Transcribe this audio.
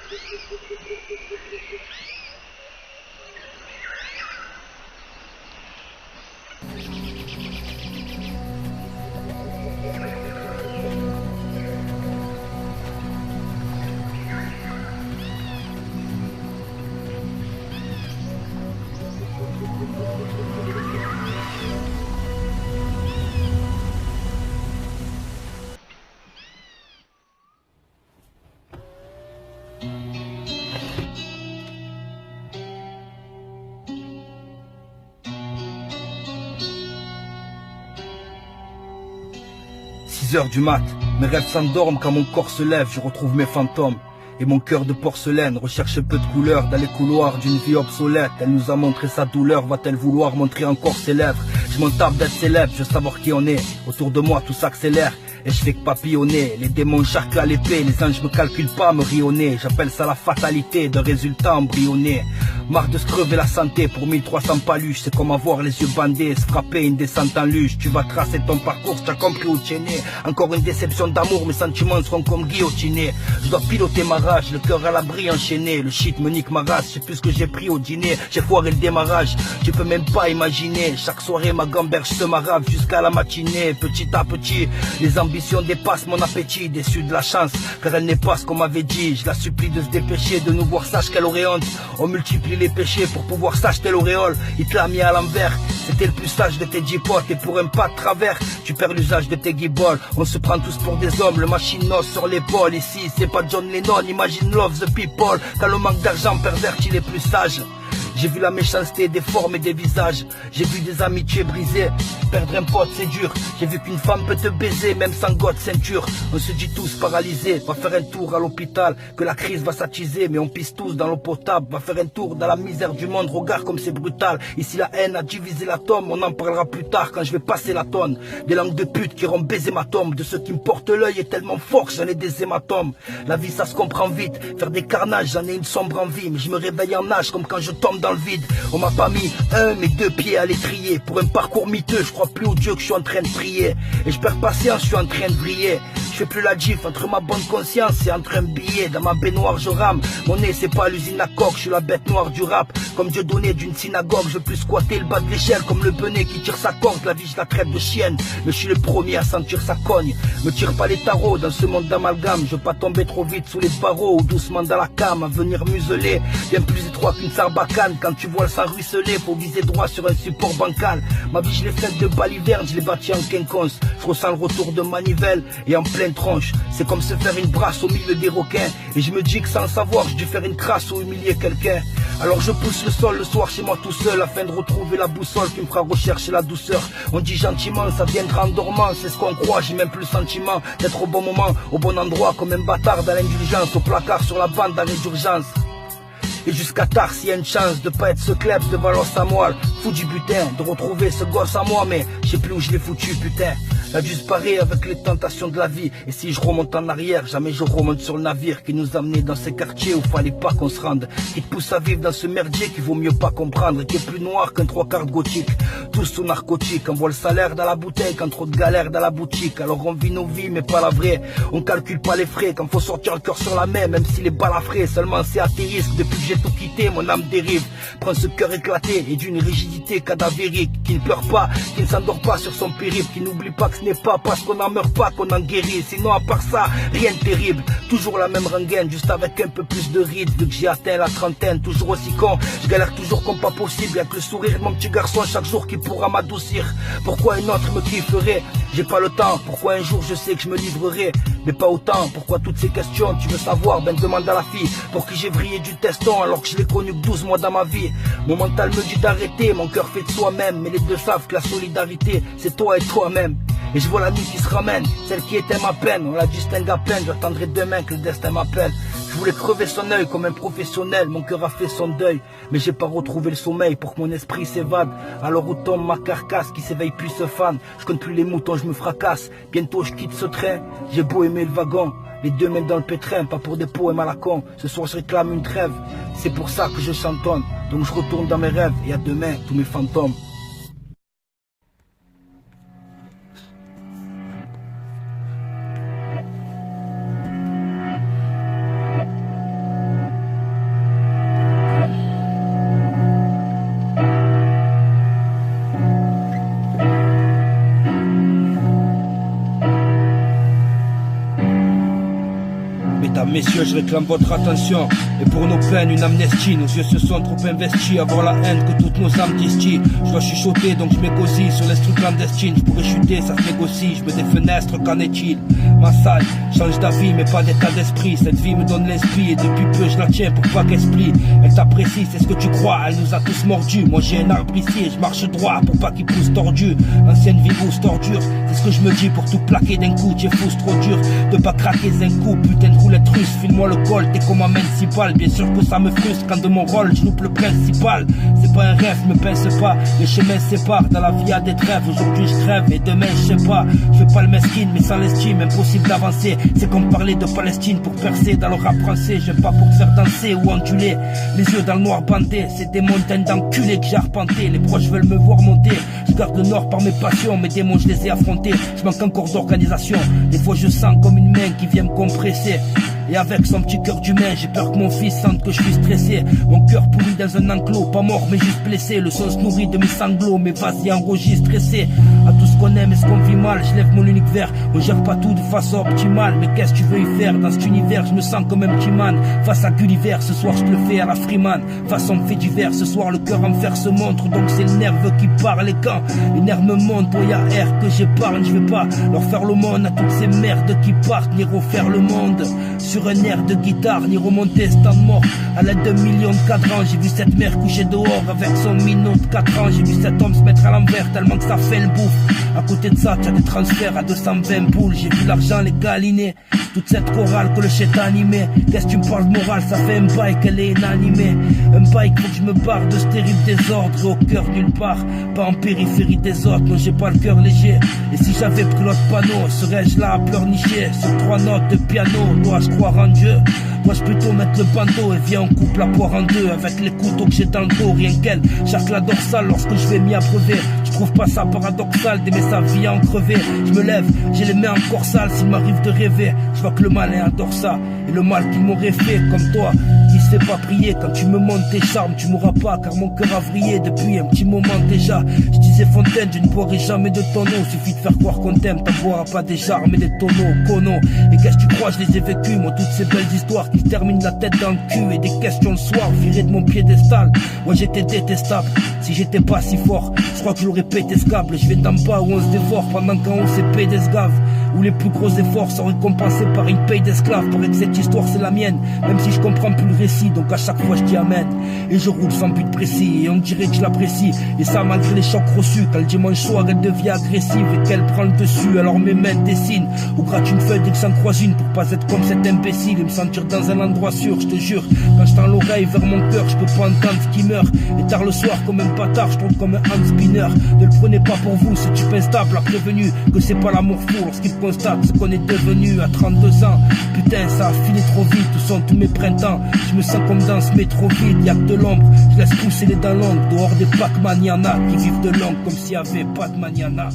6 heures du mat, mes rêves s'endorment quand mon corps se lève, je retrouve mes fantômes. Et mon cœur de porcelaine recherche peu de couleurs dans les couloirs d'une vie obsolète. Elle nous a montré sa douleur, va-t-elle vouloir montrer encore ses lèvres? Je m'en tape d'être célèbre, je veux savoir qui on est. Autour de moi tout s'accélère et je fais que papillonner. Les démons charquent à l'épée, les anges me calculent pas, me rionner. J'appelle ça la fatalité d'un résultat embryonné. Marre de se crever la santé pour 1300 paluches. C'est comme avoir les yeux bandés, se frapper une descente en luge. Tu vas tracer ton parcours, tu as compris où tu es né. Encore une déception d'amour, mes sentiments seront comme guillotinés. Je dois piloter ma rage, le cœur à l'abri enchaîné. Le shit me nique ma race, je sais plus ce que j'ai pris au dîner. J'ai foiré le démarrage, tu peux même pas imaginer. Chaque soirée ma gamberge se marave jusqu'à la matinée. Petit à petit, les ambitions dépassent mon appétit. Déçu de la chance, car elle n'est pas ce qu'on m'avait dit. Je la supplie de se dépêcher, de nous voir, sache qu'elle aurait honte. On multiplie les péchés pour pouvoir s'acheter l'auréole. Il te l'a mis à l'envers, c'était le plus sage de tes 10 potes. Et pour un pas de travers, tu perds l'usage de tes guibolles. On se prend tous pour des hommes, le machine noce sur l'épaule. Ici c'est pas John Lennon, imagine love the people. Quand le manque d'argent pervertit les plus sages. J'ai vu la méchanceté des formes et des visages. J'ai vu des amitiés brisées. Perdre un pote c'est dur. J'ai vu qu'une femme peut te baiser même sans gotte ceinture. On se dit tous paralysés. Va faire un tour à l'hôpital, que la crise va s'attiser. Mais on pisse tous dans l'eau potable. Va faire un tour dans la misère du monde. Regarde comme c'est brutal. Ici la haine a divisé l'atome. On en parlera plus tard quand je vais passer la tonne. Des langues de pute qui auront baisé ma tombe. De ceux qui me portent l'œil est tellement fort que j'en ai des hématomes. La vie ça se comprend vite. Faire des carnages j'en ai une sombre envie. Mais je me réveille en nage comme quand je tombe dans le vide. On m'a pas mis un mais 2 pieds à l'étrier. Pour un parcours miteux, je crois plus au Dieu que je suis en train de prier. Et je perds patience, je suis en train de briller. Je fais plus la gif entre ma bonne conscience et entre un billet. Dans ma baignoire je rame. Mon nez c'est pas l'usine à coque, je suis la bête noire du rap. Comme Dieu donné d'une synagogue, je peux squatter le bas de l'échelle. Comme le benet qui tire sa corde, la vie je la traite de chienne. Mais je suis le premier à sentir sa cogne. Me tire pas les tarots dans ce monde d'amalgame. Je veux pas tomber trop vite sous les barreaux ou doucement dans la came. À venir museler, bien plus étroit qu'une sarbacane. Quand tu vois le sang ruisseler, faut viser droit sur un support bancal. Ma vie je l'ai faite de baliverne, je l'ai bâtie en quinconce. Je ressens le retour de manivelle et en pleine tronche. C'est comme se faire une brasse au milieu des requins. Et je me dis que sans le savoir, j'ai dû faire une crasse ou humilier quelqu'un. Alors je pousse le sol le soir chez moi tout seul, afin de retrouver la boussole qui me fera rechercher la douceur. On dit gentiment, ça viendra en dormant, c'est ce qu'on croit. J'ai même plus le sentiment d'être au bon moment, au bon endroit, comme un bâtard dans l'indulgence, au placard sur la bande dans les urgences. Et jusqu'à tard s'il y a une chance de pas être ce klebs devant l'os à moelle. Fou du butin, de retrouver ce gosse à moi. Mais je sais plus où je l'ai foutu putain. La vie se parer avec les tentations de la vie. Et si je remonte en arrière, jamais je remonte sur le navire qui nous amenait dans ces quartiers où fallait pas qu'on se rende. Qui te pousse à vivre dans ce merdier qu'il vaut mieux pas comprendre. Qui est plus noir qu'un 3/4 gothique. Tous sous narcotique, on voit le salaire dans la bouteille quand trop de galères dans la boutique. Alors on vit nos vies mais pas la vraie. On calcule pas les frais quand faut sortir le cœur sur la main. Même si les balles à frais, seulement c'est à tes risques. Depuis que j'ai tout quitté, mon âme dérive. Prends ce cœur éclaté et d'une rigidité cadavérique. Qui ne pleure pas, qui ne s'endort pas sur son périple. Qui n'oublie pas que ce n'est pas parce qu'on n'en meurt pas qu'on en guérit. Sinon à part ça, rien de terrible. Toujours la même rengaine, juste avec un peu plus de ride. Vu que j'ai atteint la trentaine, toujours aussi con. Je galère toujours comme pas possible. Avec le sourire de mon petit garçon chaque jour qui pourra m'adoucir. Pourquoi un autre me kifferait? J'ai pas le temps. Pourquoi un jour je sais que je me livrerai, mais pas autant? Pourquoi toutes ces questions tu veux savoir? Ben demande à la fille pour qui j'ai vrillé du teston alors que je l'ai connu que 12 mois dans ma vie. Mon mental me dit d'arrêter, mon cœur fait de soi-même. Mais les deux savent que la solidarité c'est toi et toi-même. Et je vois la nuit qui se ramène, celle qui était ma peine. On la distingue à peine, j'attendrai demain que le destin m'appelle. Je voulais crever son œil comme un professionnel, mon cœur a fait son deuil. Mais j'ai pas retrouvé le sommeil pour que mon esprit s'évade. Alors où tombe ma carcasse qui s'éveille puis se fane. Je compte plus les moutons, je me fracasse. Bientôt je quitte ce train, j'ai beau aimer le wagon. Les deux mains dans le pétrin, pas pour des poèmes à la con. Ce soir je réclame une trêve, c'est pour ça que je chantonne. Donc je retourne dans mes rêves et à demain tous mes fantômes. Mesdames, messieurs, je réclame votre attention. Et pour nos peines, une amnestie. Nos yeux se sont trop investis à voir la haine que toutes nos âmes distillent. Je dois chuchoter, donc je m'égosille sur l'estru clandestine. Je pourrais chuter, ça se négocie. Je me défenestre, qu'en est-il? Ma salle change d'avis, mais pas d'état d'esprit. Cette vie me donne l'esprit et depuis peu je la tiens pour pas qu'elle se plie. Elle t'apprécie, c'est ce que tu crois, elle nous a tous mordus. Moi j'ai un arbre ici et je marche droit pour pas qu'il pousse tordu. Ancienne vie grosse tordure, c'est ce que je me dis pour tout plaquer d'un coup. T'es fou, c'est trop dur de pas craquer d'un coup. Putain de roulette russe, file-moi le col, t'es comme un municipal. Bien sûr que ça me frustre quand de mon rôle je loupe le principal. C'est pas un rêve, me pince pas, les chemins se séparent. Dans la vie y'a des trêves, aujourd'hui je crève et demain je sais pas. Je fais pas le mesquine mais sans l'estime, impossible d'avancer. C'est comme parler de Palestine pour percer dans le rap français. J'aime pas pour te faire danser ou onduler, les yeux dans le noir bandé. C'est des montagnes d'enculés que j'ai arpenté. Les proches veulent me voir monter, je garde le nord par mes passions. Mes démons je les ai affrontés, je manque encore d'organisation. Des fois je sens comme une main qui vient me compresser. Et avec son petit cœur d'humain, j'ai peur que mon fils sente que je suis stressé. Mon cœur pourri dans un enclos, pas mort mais juste blessé. Le son se nourrit de mes sanglots, mais vas-y enregistre, stressé. À tout ce qu'on aime et ce qu'on vit mal, je lève mon unique verre. On gère pas tout de façon optimale, mais qu'est-ce que tu veux y faire? Dans cet univers, je me sens comme un petit man. Face à Gulliver, ce soir je te le fais à la Freeman. Façon fait divers, ce soir le cœur en fer se montre. Donc c'est le nerveux qui parle et quand les nerfs me montent, oh y'a air que j'épargne. Je vais pas leur faire le monde à toutes ces merdes qui partent, ni refaire le monde sur un air de guitare, ni remonter stand mort à l'aide d'un million de cadrans. J'ai vu cette mère coucher dehors avec son minot de 4 ans. J'ai vu cet homme se mettre à l'envers tellement que ça fait le bouffe. À côté de ça, t'as des transferts à 220 boules. J'ai vu l'argent les galiner, toute cette chorale que le chétan animé. Qu'est-ce que tu me parles de morale? Ça fait un bail qu'elle est inanimée. Un bail faut que je me barre de ce terrible désordre. Et au cœur nulle part, pas en périphérie des autres. Non, j'ai pas le cœur léger. Et si j'avais pris l'autre panneau, serais-je là à pleurnicher sur 3 notes de piano? Dois-je croire en Dieu? Dois-je plutôt mettre le bandeau et viens on coupe la poire en deux avec les couteaux que j'ai dans le dos? Rien qu'elle, chaque la dorsale lorsque je vais m'y abreuver. Je trouve pas ça paradoxal d'aimer sa vie à en crever. Je me lève, j'ai les mains encore sales s'il m'arrive de rêver. Je vois que le malin adore ça et le mal qu'il m'aurait fait comme toi qui se fait pas prier. Quand tu me montes tes charmes, tu m'auras pas car mon cœur a vrillé depuis un petit moment déjà. Je disais Fontaine, je ne boirai jamais de ton eau. Suffit de faire croire qu'on t'aime, t'en boiras pas des charmes mais des tonneaux, conos. Et qu'est-ce que tu crois, je les ai vécues, moi toutes ces belles histoires qui se terminent la tête dans le cul. Et des questions le soir, viré de mon piédestal. Moi j'étais détestable, si j'étais pas si fort, je crois que j'aurais pété ce câble. Je viens d'en bas où on se dévore pendant qu'en haut c'est paye d'esclaves. Où les plus gros efforts sont récompensés par une paye d'esclaves. Paraît que cette histoire c'est la mienne, même si je comprends plus le récit. Donc à chaque fois je t'y amène et je roule sans but précis. Et on dirait que je l'apprécie, et ça malgré les chocs reçus. Quand le dimanche soir elle devient agressive et qu'elle prend le dessus, alors mes mains dessinent ou grattent une feuille dès que j'en croise une. Pour pas être comme cet imbécile et me sentir dans un endroit sûr. Je te jure, quand je tends l'oreille vers mon cœur, je peux pas entendre ce qui meurt. Et tard le soir comme un bâtard, je tombe comme un hand spinner. Ne le prenez pas pour vous, ce type instable a prévenu que c'est pas l'amour fou lorsqu'il constate ce qu'on est devenu à 32 ans. Putain ça a filé trop vite, où sont tous mes printemps? Je me sens comme dans ce métro vide, y'a que de l'ombre, je laisse pousser les dents longues. Dehors des Pac-Man y'en a qui vivent de l'ombre comme s'il y avait pas de maniana.